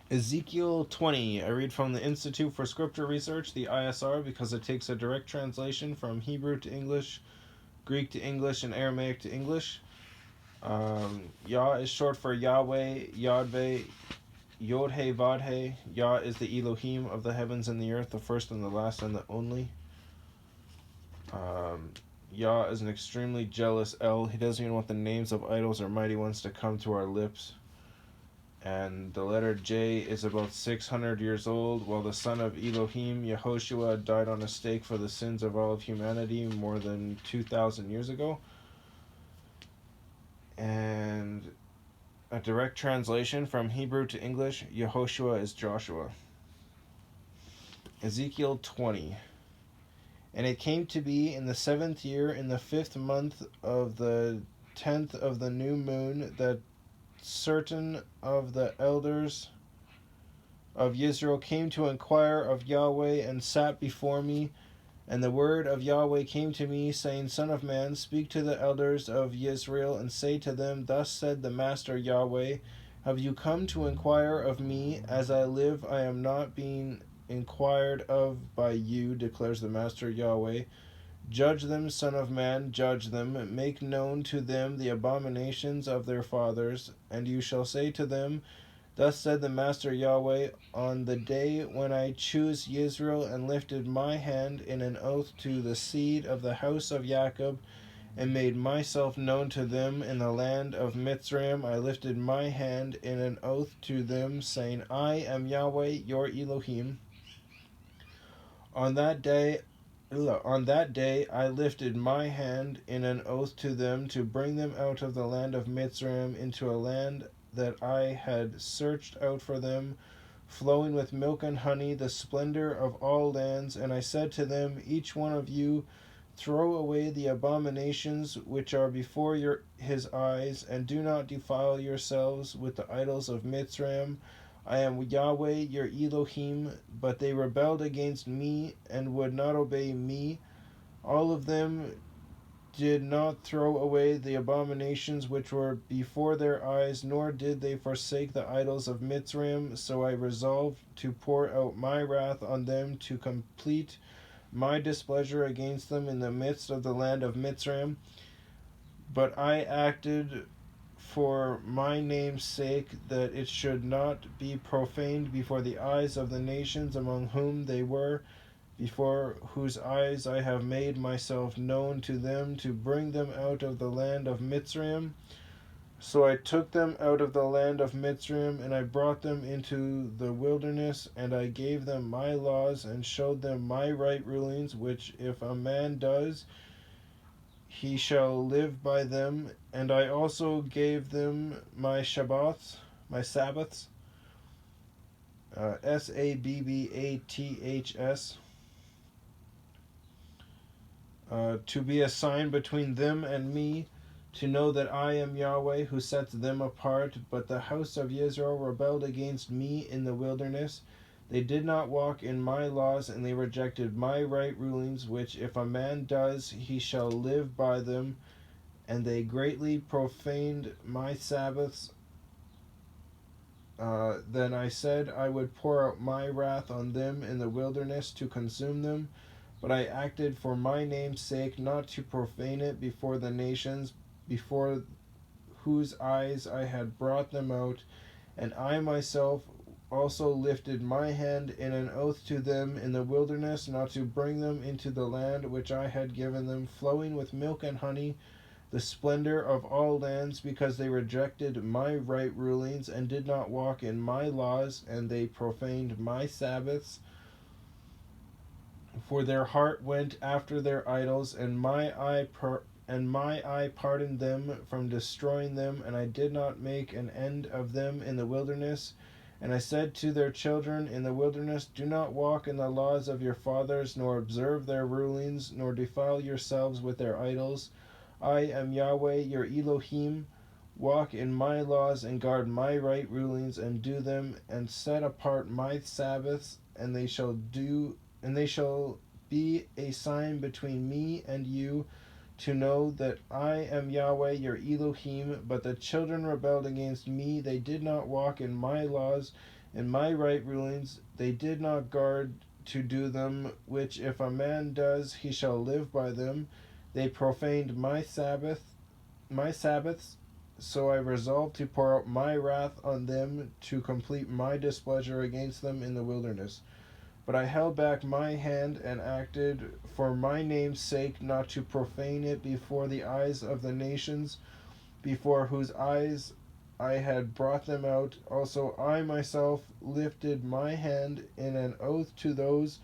Ezekiel 20. I read from the Institute for Scripture Research, the ISR, because it takes a direct translation from Hebrew to English, Greek to English, and Aramaic to English. Yah is short for Yahweh, YahWeh, Yod-He, Vod-He. Yah is the Elohim of the heavens and the earth, the first and the last and the only. Yah is an extremely jealous El. He doesn't even want the names of idols or mighty ones to come to our lips. And the letter J is about 600 years old, while the son of Elohim, Yehoshua, died on a stake for the sins of all of humanity more than 2,000 years ago. And a direct translation from Hebrew to English, Yehoshua is Joshua. Ezekiel 20. And it came to be in the 7th year, in the 5th month of the 10th of the new moon, that certain of the elders of Israel came to inquire of YahWeh and sat before me. And the word of YahWeh came to me, saying, Son of man, speak to the elders of Israel, and say to them, Thus said the Master YahWeh, Have you come to inquire of me? As I live, I am not being inquired of by you, declares the Master YahWeh. Judge them, son of man, judge them. Make known to them the abominations of their fathers. And you shall say to them, Thus said the Master YahWeh, On the day when I chose Israel and lifted my hand in an oath to the seed of the house of Jacob, and made myself known to them in the land of Mitzrayim, I lifted my hand in an oath to them, saying, I am YahWeh, your Elohim. On that day I lifted my hand in an oath to them to bring them out of the land of Mitzrayim into a land that I had searched out for them, flowing with milk and honey, the splendor of all lands. And I said to them, Each one of you throw away the abominations which are before his eyes, and do not defile yourselves with the idols of Mitzrayim. I am YahWeh, your Elohim, but they rebelled against me and would not obey me. All of them did not throw away the abominations which were before their eyes, nor did they forsake the idols of Mitzrayim. So I resolved to pour out my wrath on them to complete my displeasure against them in the midst of the land of Mitzrayim. But I acted for my name's sake, that it should not be profaned before the eyes of the nations among whom they were, before whose eyes I have made myself known to them, to bring them out of the land of Mitzrayim. So I took them out of the land of Mitzrayim, and I brought them into the wilderness, and I gave them my laws, and showed them my right rulings, which if a man does, he shall live by them. And I also gave them my Sabbaths, Sabbaths, to be a sign between them and me, to know that I am YahWeh who sets them apart. But the house of Israel rebelled against me in the wilderness. They did not walk in my laws, and they rejected my right rulings, which if a man does, he shall live by them. And they greatly profaned my Sabbaths. Then I said I would pour out my wrath on them in the wilderness to consume them. But I acted for my name's sake, not to profane it before the nations, before whose eyes I had brought them out. And I myself also lifted my hand in an oath to them in the wilderness, not to bring them into the land which I had given them, flowing with milk and honey, the splendor of all lands, because they rejected my right rulings and did not walk in my laws, and they profaned my Sabbaths. For their heart went after their idols, and my eye pardoned them from destroying them, and I did not make an end of them in the wilderness. And I said to their children in the wilderness, Do not walk in the laws of your fathers, nor observe their rulings, nor defile yourselves with their idols. I am YahWeh, your Elohim. Walk in my laws and guard my right rulings, and do them, and set apart my Sabbaths, and they shall be a sign between me and you, to know that I am YahWeh, your Elohim. But the children rebelled against me. They did not walk in my laws, and my right rulings, they did not guard to do them, which if a man does, he shall live by them. They profaned my Sabbaths, so I resolved to pour out my wrath on them to complete my displeasure against them in the wilderness. But I held back my hand and acted for my name's sake, not to profane it before the eyes of the nations, before whose eyes I had brought them out. Also I myself lifted my hand in an oath to those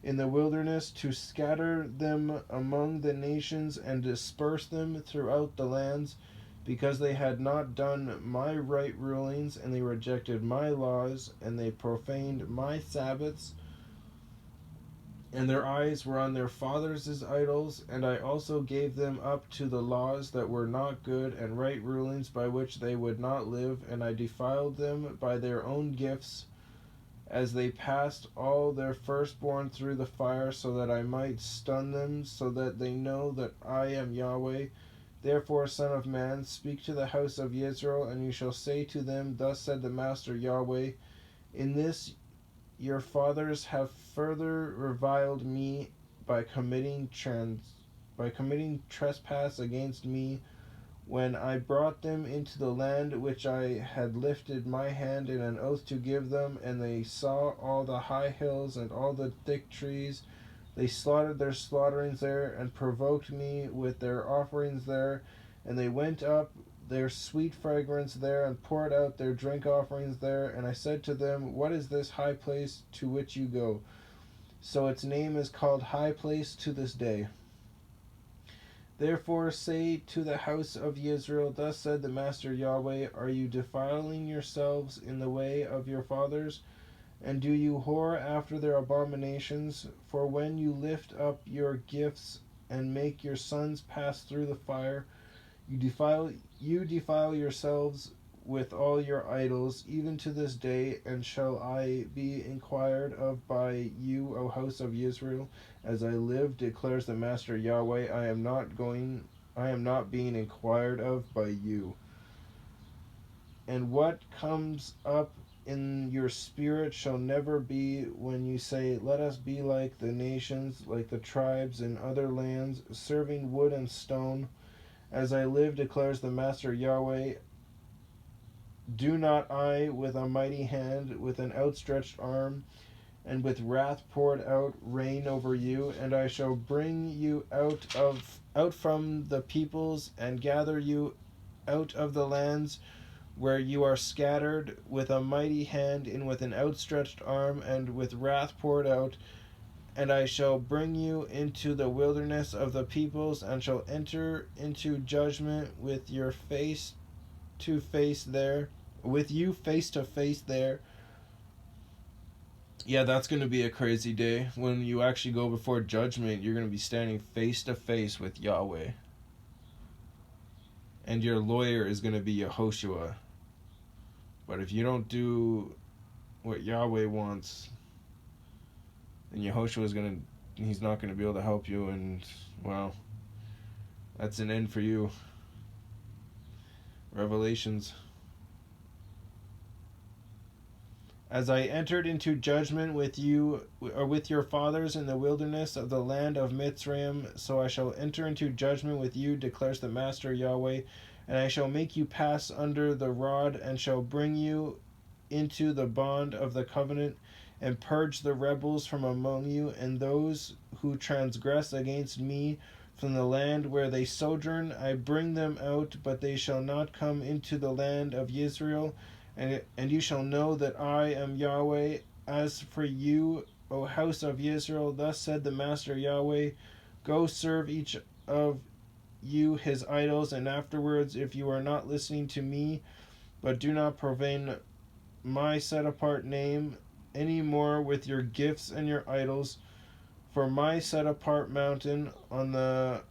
in the wilderness to scatter them among the nations and disperse them throughout the lands, because they had not done my right rulings, and they rejected my laws, and they profaned my Sabbaths, and their eyes were on their fathers' idols. And I also gave them up to the laws that were not good, and right rulings by which they would not live, and I defiled them by their own gifts, as they passed all their firstborn through the fire, so that I might stun them, so that they know that I am Yahweh. Therefore, Son of man, speak to the house of Israel, and you shall say to them, Thus said the Master Yahweh, in this your fathers have further reviled me by committing trespass against me, when I brought them into the land which I had lifted my hand in an oath to give them, and they saw all the high hills and all the thick trees. They slaughtered their slaughterings there, and provoked me with their offerings there, and they went up their sweet fragrance there, and poured out their drink offerings there. And I said to them, What is this high place to which you go? So its name is called High Place to this day. Therefore say to the house of Israel, Thus said the Master Yahweh, Are you defiling yourselves in the way of your fathers? And do you whore after their abominations? For when you lift up your gifts and make your sons pass through the fire, you defile yourselves with all your idols, even to this day. And shall I be inquired of by you, O house of Israel? As I live, declares the Master Yahweh, I am not being inquired of by you. And what comes up in your spirit shall never be when you say, Let us be like the nations, like the tribes in other lands, serving wood and stone. As I live, declares the Master Yahweh, do not I, with a mighty hand, with an outstretched arm, and with wrath poured out, reign over you? And I shall bring you out from the peoples, and gather you out of the lands where you are scattered, with a mighty hand, and with an outstretched arm, and with wrath poured out. And I shall bring you into the wilderness of the peoples, and shall enter into judgment with you face to face there. Yeah, that's going to be a crazy day. When you actually go before judgment, you're going to be standing face to face with Yahweh. And your lawyer is going to be Yehoshua. But if you don't do what Yahweh wants, then Yehoshua he's not going to be able to help you, and, well, that's an end for you. Revelations. As I entered into judgment with you, or with your fathers in the wilderness of the land of Mitzrayim, so I shall enter into judgment with you, declares the Master Yahweh. And I shall make you pass under the rod, and shall bring you into the bond of the covenant, and purge the rebels from among you, and those who transgress against me from the land where they sojourn. I bring them out, but they shall not come into the land of Israel. And you shall know that I am Yahweh. As for you, O house of Israel, thus said the Master Yahweh, go serve each of you his idols, and afterwards, if you are not listening to me, but do not profane my set-apart name any more with your gifts and your idols, for my set-apart mountain, on the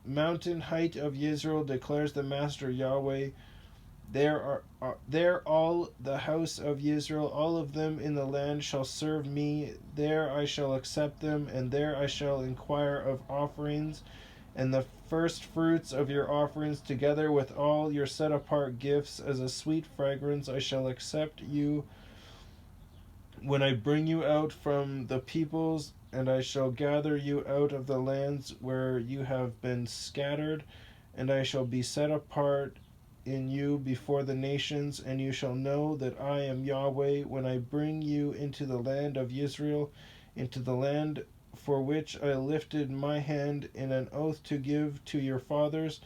mountain height of Israel, declares the Master Yahweh, there all the house of Israel, all of them in the land, shall serve me. There I shall accept them, and there I shall inquire of offerings, and the first fruits of your offerings, together with all your set-apart gifts, as a sweet fragrance. I shall accept you when I bring you out from the peoples, and I shall gather you out of the lands where you have been scattered, and I shall be set apart in you before the nations, and you shall know that I am Yahweh when I bring you into the land of Israel, into the land for which I lifted my hand in an oath to give to your fathers.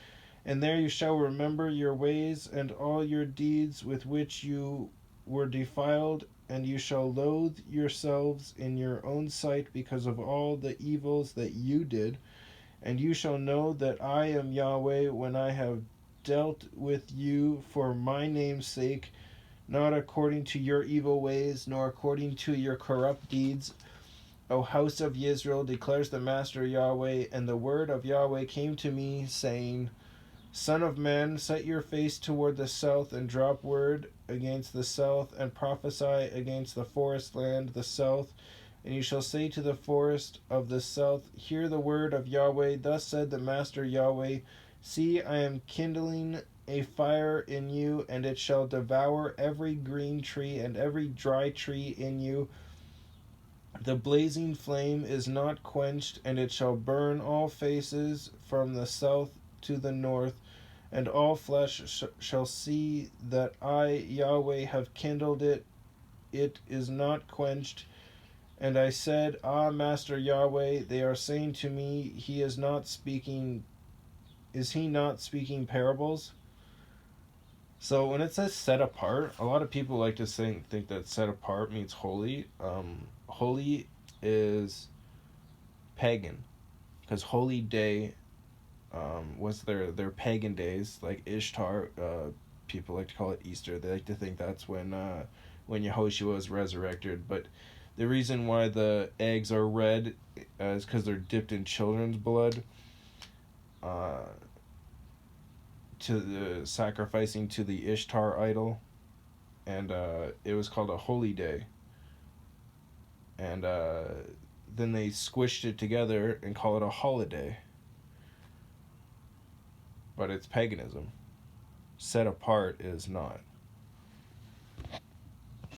And there you shall remember your ways and all your deeds with which you were defiled, and you shall loathe yourselves in your own sight because of all the evils that you did. And you shall know that I am Yahweh when I have dealt with you for my name's sake, not according to your evil ways, nor according to your corrupt deeds. O house of Israel, declares the Master Yahweh. And the word of Yahweh came to me, saying, Son of man, set your face toward the south, and drop word against the south, and prophesy against the forest land, the south. And you shall say to the forest of the south, Hear the word of Yahweh. Thus said the Master Yahweh, See, I am kindling a fire in you, and it shall devour every green tree and every dry tree in you. The blazing flame is not quenched, and it shall burn all faces from the south to the north, and all flesh shall see that I, Yahweh, have kindled it. It is not quenched. And I said, Ah, Master Yahweh, they are saying to me, He is not speaking. Is he not speaking parables? So when it says set apart, a lot of people like to think that set apart means holy. Holy is pagan, because holy day was their pagan days, like Ishtar. People like to call it Easter. They like to think that's when Yehoshua was resurrected. But the reason why the eggs are red is because they're dipped in children's blood. To the sacrificing to the Ishtar idol, and it was called a holy day. And then they squished it together and call it a holiday. But it's paganism. Set apart is not.